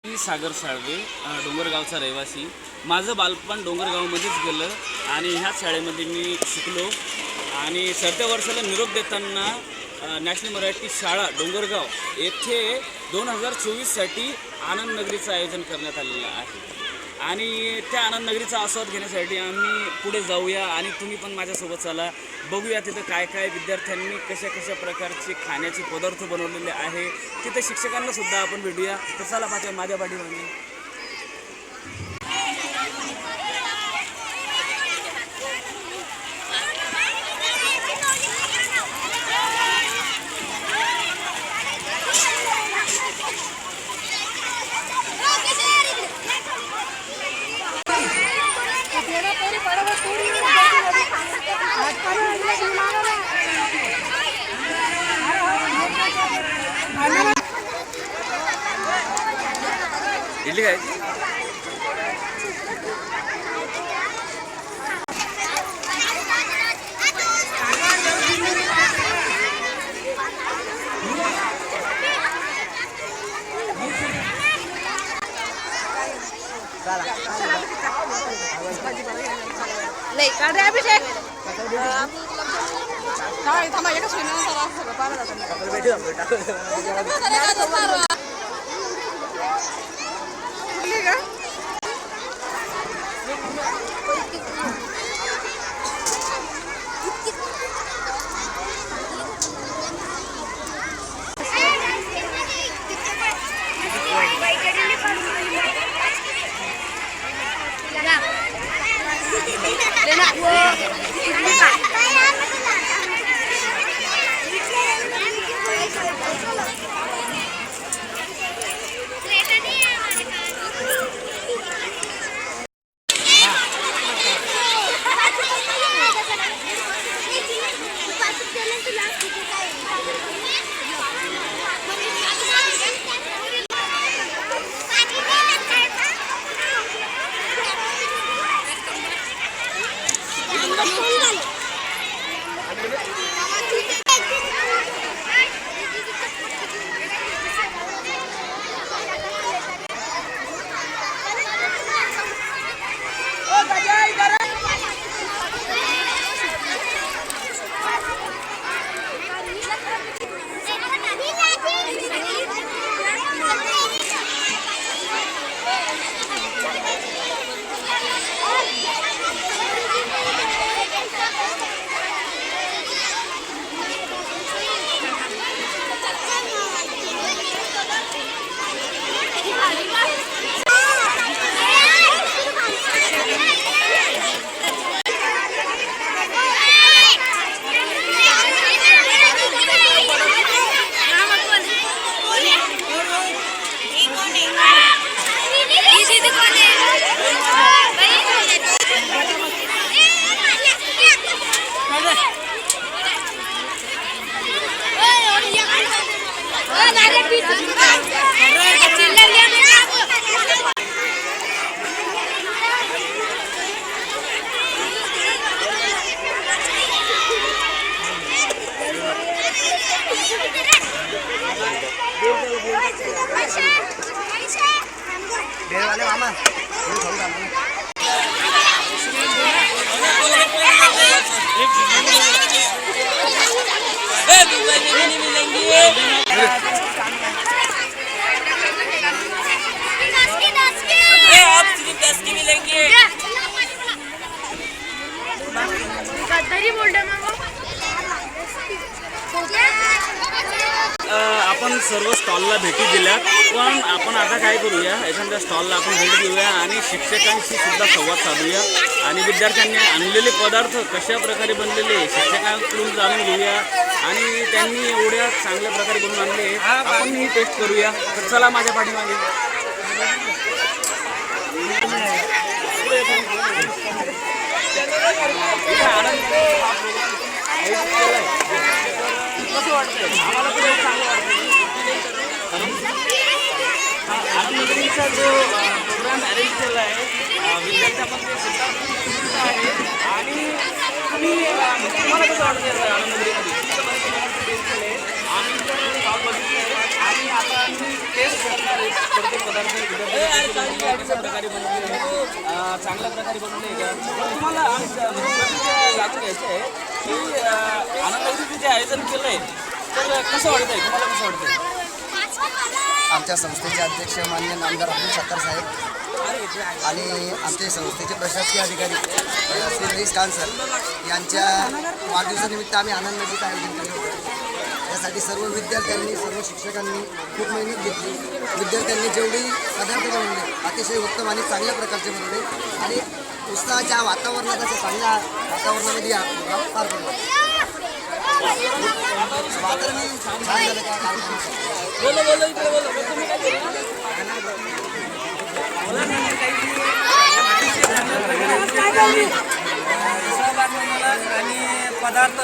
मी सागर साळवे, डोंगरगावचा रहिवासी. माझं बालपण डोंगरगावमध्येच गेलं आणि ह्याच शाळेमध्ये मी शिकलो. आणि सरत्या वर्षाला निरोप देताना नॅशनल मराठी शाळा डोंगरगाव येथे 2024साठी आनंद नगरीचं आयोजन करण्यात आलेलं आहे. आणि त्या आनंद नगरीचा आस्वाद घेण्यासाठी आम्ही पुढे जाऊया आणि तुम्ही पण माझ्यासोबत चला. बघूया तिथं काय काय विद्यार्थ्यांनी कशा कशा प्रकारचे खाण्याचे पदार्थ बनवलेले आहे. तिथं शिक्षकांना सुद्धा आपण भेटूया. तर चला माझ्या पाठीमागे. इडली काय नाही काढे अभिषेक थांबा एकच सगळं पाहिलं का मामा आपण सर्व स्टॉलला भेटी दिल्यात, पण आपण आता काय करूया, एखाद्या स्टॉलला आपण भेट देऊया आणि शिक्षकांशी सुद्धा संवाद साधूया आणि विद्यार्थ्यांनी आणलेले पदार्थ कशा प्रकारे बनलेले शिक्षकांकडून जाणून घेऊया आणि त्यांनी एवढ्या चांगल्या प्रकारे बनवून आणले आपण ही टेस्ट करूया. तर चला माझ्या पाठीमागे. कसं वाटतंय? आम्हाला पण चांगलं वाटतं. आनंद नगरीचा जो प्रोग्राम अरेंज केला आहे विद्यार्थ्यामध्ये सुद्धा आहे. आणि तुम्हाला कसं वाटतं आनंद नगरीमध्ये? आम्ही तर बघितले आणि आता आम्ही टेस्ट करणार आहे प्रत्येक पदार्थ कशा प्रकारे बनवली आहे, चांगल्या प्रकारे बनवली आहे का? तुम्हाला आमच्या जाणून घ्यायचं आहे की आनंदनगरीचं जे आयोजन केलं आहे तर कसं वाटतं आहे, तुम्हाला कसं वाटतं आहे? आमच्या संस्थेचे अध्यक्ष माननीय नामदार अब्दुल सत्तार साहेब आणि आमचे संस्थेचे प्रशासकीय अधिकारी श्री रईस खान सर यांच्या वाढदिवसानिमित्त आम्ही आनंदनगरीचं आयोजन केलं होतं. यासाठी सर्व विद्यार्थ्यांनी सर्व शिक्षकांनी खूप मेहनत घेतली. विद्यार्थ्यांनी जेवढी पदार्थ बनवले अतिशय उत्तम आणि चांगल्या प्रकारचे बनवले आणि उत्साहाच्या वातावरणात असं चांगल्या वातावरणामध्ये पार पडलं. वातावरण छान झालं का आणि पदार्थ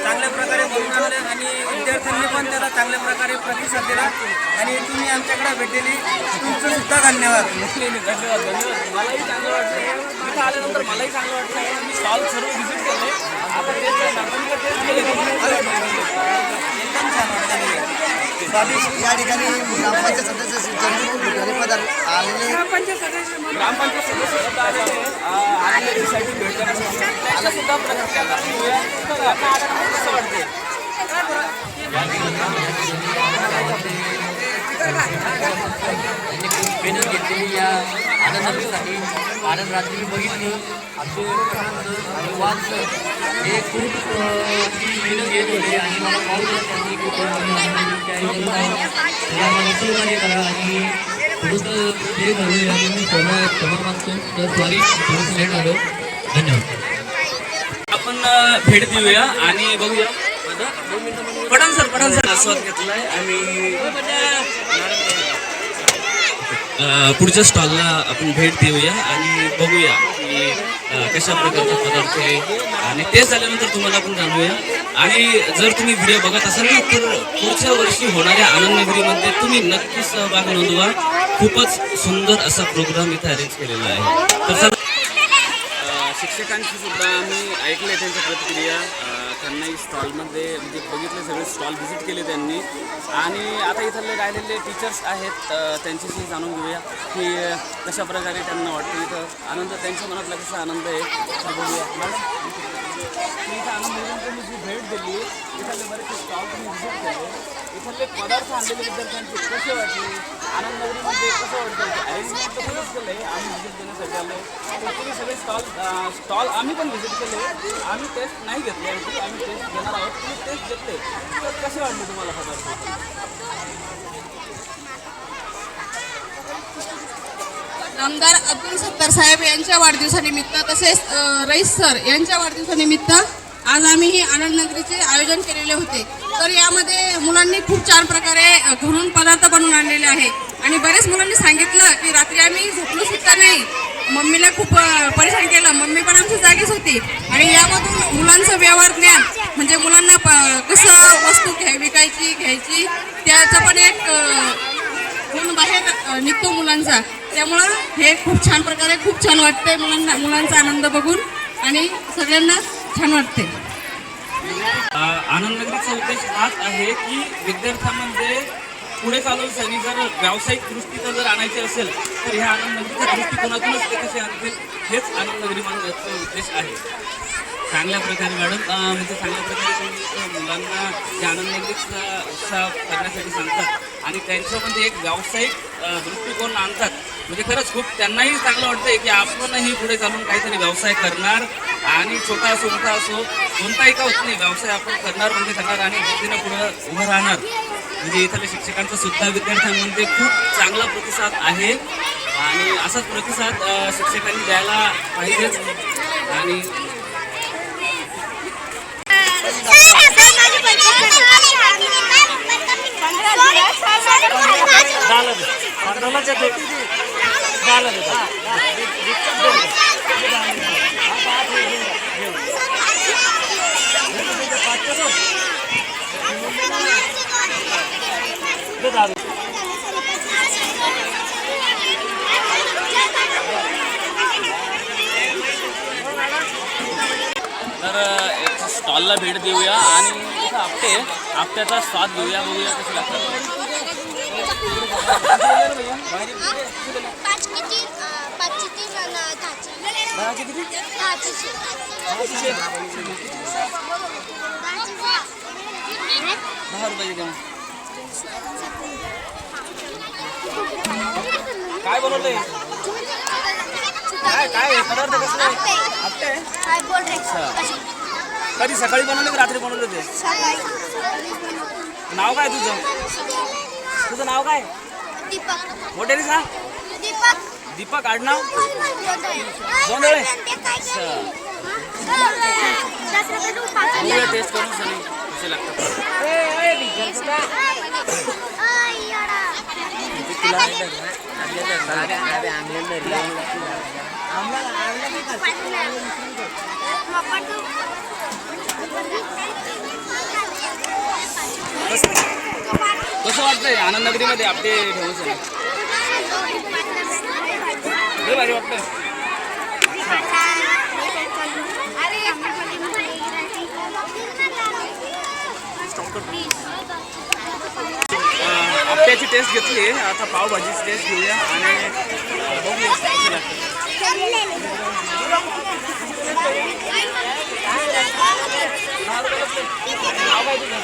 चांगल्या प्रकारे बनवून आणले आणि विद्यार्थ्यांनी पण त्याला चांगल्या प्रकारे प्रतिसाद दिला आणि तुम्ही आमच्याकडे भेट दिली तुमचं सुद्धा धन्यवाद. धन्यवाद धन्यवाद. मलाही चांगलं वाटतं, तिथं आल्यानंतर मलाही चांगलं वाटतं. मी स्टॉल सर्व व्हिजिट केले, आता टेस्ट केले, एकदम छान वाटतं. या ठिकाणी ग्रामपंचायत सदस्य चंद्रपूर पदार्थ आलेले ग्रामपंचायत सदस्य सुद्धा आलेले आनंदसाठी भेट देण्यासाठी त्याला सुद्धा प्रतिक्रिया घेऊया. तर आपल्याला कसं वाटते? त्यांनी खूप मेहनत घेतलेली या आनंदासाठी. आनंद रात्री बघितलं असे आणि वाचलं हे खूप मेहनत घेत होते आणि मला पाहून त्यांनी खूप निसर्गाने करा आणि थोडंसं ते झालं आणि मी क्षमा मागतो तर सॉरी थोडंसं लेट झालं. धन्यवाद. आपण भेट देऊया आणि बघूया. पठाण सर आस्वाद घेतलाय आणि पुढच्या स्टॉलला आपण भेट देऊया आणि बघूया की कशा प्रकारचा पदार्थ आहे आणि ते झाल्यानंतर तुम्हाला आपण जाणूया. आणि जर तुम्ही व्हिडिओ बघत असाल ना तर पुढच्या वर्षी होणाऱ्या आनंदनगरीमध्ये तुम्ही नक्की सहभाग नोंदवा. खूपच सुंदर असा प्रोग्राम इथे अरेंज केलेला आहे. तर सर शिक्षकांची सुद्धा आम्ही ऐकले त्यांच्या प्रतिक्रिया. त्यांनाही स्टॉलमध्ये म्हणजे बघितले, सगळे स्टॉल व्हिजिट केले त्यांनी. आणि आता इथले राहिलेले टीचर्स आहेत त्यांच्याशी जाणून घेऊया की कशा प्रकारे त्यांना वाटतं इथं आनंद, त्यांच्या मनातला कसा आनंद आहे ते बघूया. मॅडम इथं आनंद तुम्ही जी भेट दिली, इथले बरेचसे स्टॉल तुम्ही व्हिजिट केले, इथले पदार्थ आणलेले विद्यार्थ्यांचे कसे वाटले, आनंदनगरीमध्ये कसं वाटतं? अरेंजमेंट तर खूपच केलं आहे, आम्ही व्हिजिट देण्यासाठी आलो. तर तुम्ही सगळे स्टॉल आम्ही पण व्हिजिट केले, आम्ही टेस्ट नाही घेतले, आम्ही टेस्ट घेणार आहोत. तुम्ही टेस्ट घेतले तर कसे वाटले तुम्हाला पदार्थ? नामदार अब्दुल सत्तार साहेब यांच्या वाढदिवसानिमित्त तसेच रईस सर यांच्या वाढदिवसानिमित्त आज आम्ही ही आनंदनगरीचे आयोजन केलेले होते. तर यामध्ये मुलांनी खूप छान प्रकारे घरून पदार्थ बनवून आणलेले आहे आणि बरेच मुलांनी सांगितलं की रात्री आम्ही झोपलो सुद्धा नाही, मम्मीला खूप परेशान केलं, मम्मी पण आमची जागीच होती. आणि यामधून मुलांचं व्यवहार ज्ञान म्हणजे मुलांना कसं वस्तू घ्यायची त्याचं पण एक गुण बाहेर निघतो मुलांचा. त्यामुळं हे खूप छान प्रकारे खूप छान वाटतंय मुलांचा आनंद बघून आणि सगळ्यांना छान वाटते. आनंदनगरीचा उद्देश हाच आहे की विद्यार्थ्यांमध्ये पुढे चालून सनी जर व्यावसायिक दृष्टीचा जर आणायचे असेल तर ह्या आनंदनगरीच्या दृष्टिकोनातूनच ते कसे आणतील हेच आनंदनगरी मानण्याचा उद्देश आहे. चांगल्या प्रकारे मॅडम म्हणजे चांगल्या प्रकारे तुम्ही मुलांना जे आनंदनगरीचा उत्साह करण्यासाठी सांगतात आणि त्यांच्यामध्ये एक व्यावसायिक दृष्टिकोन आणतात. म्हणजे खरंच खूप त्यांनाही चांगलं वाटतंय की आपणही पुढे चालून काहीतरी व्यवसाय करणार आणि छोटा असो मोठा असो कोणताही का होत नाही, व्यवसाय आपण करणार म्हणजे करणार आणि जिद्दीनं पुढं उभं राहणार. म्हणजे इथल्या शिक्षकांचा सुद्धा विद्यार्थ्यांमध्ये खूप चांगला प्रतिसाद आहे आणि असाच प्रतिसाद शिक्षकांनी द्यायला पाहिजेच. आणि तर एक स्टॉलला भेट देऊया आणि इथं आपट्याचा स्वाद घेऊया, बघूया कसे लागतात. पाचची 3 आणि 10ची. किती 10ची. 10 रुपयाची द्या. काय बनवलंय? काय पदार्थ कसले आप्पे आहे? काय बोल रे कधी सकाळी बनवले की रात्री बनवले ते? नाव काय तुझं नाव काय? दीपक मोठ्याने सांग. दीपक आडनाव जोंधळे. टेस्ट करून सनी कसे लागतात. कसं वाटतंय आनंदनगरीमध्ये आपले ठेवून सनी? लय भारी वाटतंय. आप्याची टेस्ट घेतली, आता पावभाजीची टेस्ट घेऊया आणि बघूया कशी लागते. नाव काय तुझं?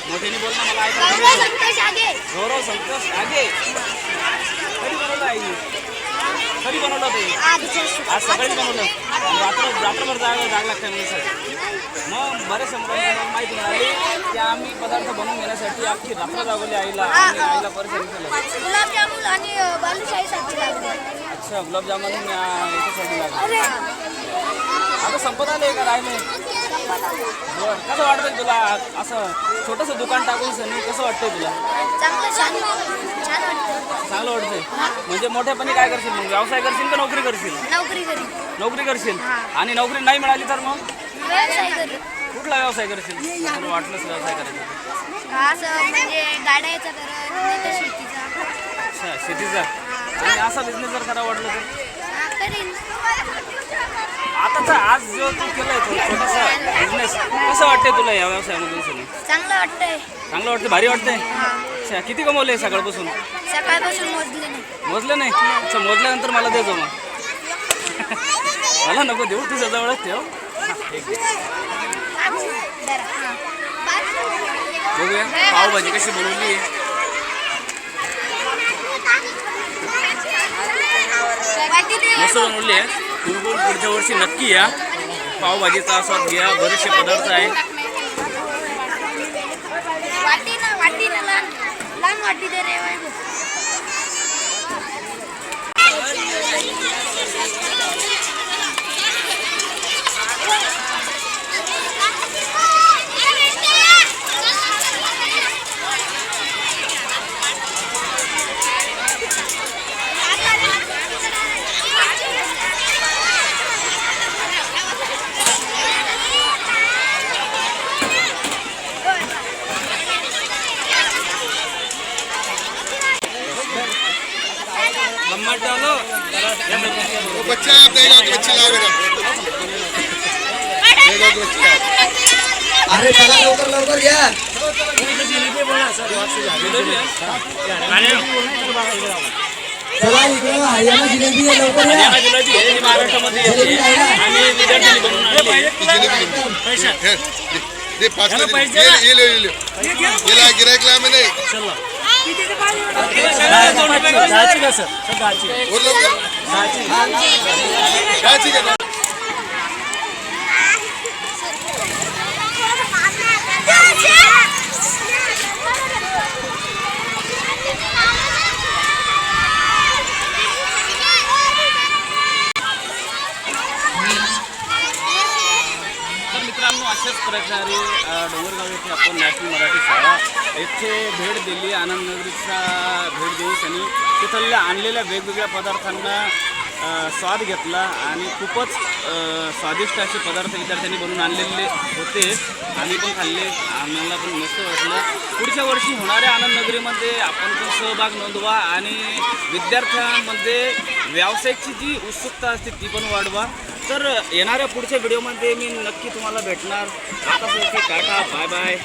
मोठ्याने बोल ना, मला ऐकायचं. गौरव संतोष आगे. कधी बनवलं आई? कधी बनवलं ते? आज सकाळीच बनवलं. रात्रभर जाग लागते मुलीसाठी. मग बरेचसे मुलांना माहिती मिळाली की आम्ही पदार्थ बनवून घेण्यासाठी अख्खी रात्र जागवली आईला आणि आईला परेशान केलं. गुलाबजामुन आणि बालुशाहीसाठी लागले. अच्छा, गुलाबजामुन याच्यासाठी लागले. आता संपत आले का राहिले? बरं, कसं वाटतंय तुला असं छोटंसं दुकान टाकून सनी? कसं वाटतंय तुला? छान वाटतं. चांगलं वाटतंय. म्हणजे मोठेपणी काय करशील मग? व्यवसाय करशील का नोकरी करशील? नोकरी करशील. आणि नोकरी नाही मिळाली तर मग व्यवसाय करू. कुठला व्यवसाय करशील? तुला वाटलंच व्यवसाय करायचा. असं म्हणजे गाड्याचा तर शेतीचा. अच्छा, शेतीचा. आणि असा बिझनेस जर करावं वाटलं तर करीन. आताचा आज जो तू केलाय तो छोटासा बिझनेस, कसं वाटतंय तुला या व्यवसायामधून सनी? चांगलं वाटतंय. चांगलं वाटतं, भारी वाटतंय. अच्छा, किती कमवले सकाळपासून? सकाळपासून मोजले नाही. मोजलं नाही? अच्छा, मोजल्यानंतर मला देतो मग. मला नको देऊ, तुझ्या जवळच ठेव. बघूया पावभाजी कशी बनवली आहे. मस्त बनवली आहे. तुम्ही पण पुढच्या वर्षी नक्की या, पावभाजीचा आस्वाद घ्या. बरेचसे पदार्थ आहे. वाटी ना लहान वाटी दे रे. वो बच्चा आप देगा तो बच्चे लाओ देगा तो बच्चे। अरे चला लवकर या. चला इकडं हरियाणा जिलेबी आहे, लवकर या. जिलेबी आहे, महाराष्ट्रामध्ये येते आणि विद्यार्थ्यांनी बनवून आणली. दे 5 ये ले ये ला गिराइक ला मैंने और लोग मित्रांनो, अशाच प्रकारे डोंगरगाव येथे आपण नॅशनल मराठी शाळा येथे भेट दिली. आनंदनगरीचा भेट देऊन त्यांनी तिथल्या आणलेल्या वेगवेगळ्या पदार्थांना स्वाद घेतला आणि खूपच स्वादिष्ट असे पदार्थ विद्यार्थ्यांनी बनवून आणलेले होते. आम्ही पण खाल्ले, आम्हाला पण मस्त वाटलं. पुढच्या वर्षी होणाऱ्या आनंदनगरीमध्ये आपण पण सहभाग नोंदवा आणि विद्यार्थ्यांमध्ये व्यावसायिकची जी उत्सुकता असते ती पण वाढवा. तर येणाऱ्या पुढच्या व्हिडिओमध्ये मी नक्की तुम्हाला भेटणार. आता टाटा, बाय बाय.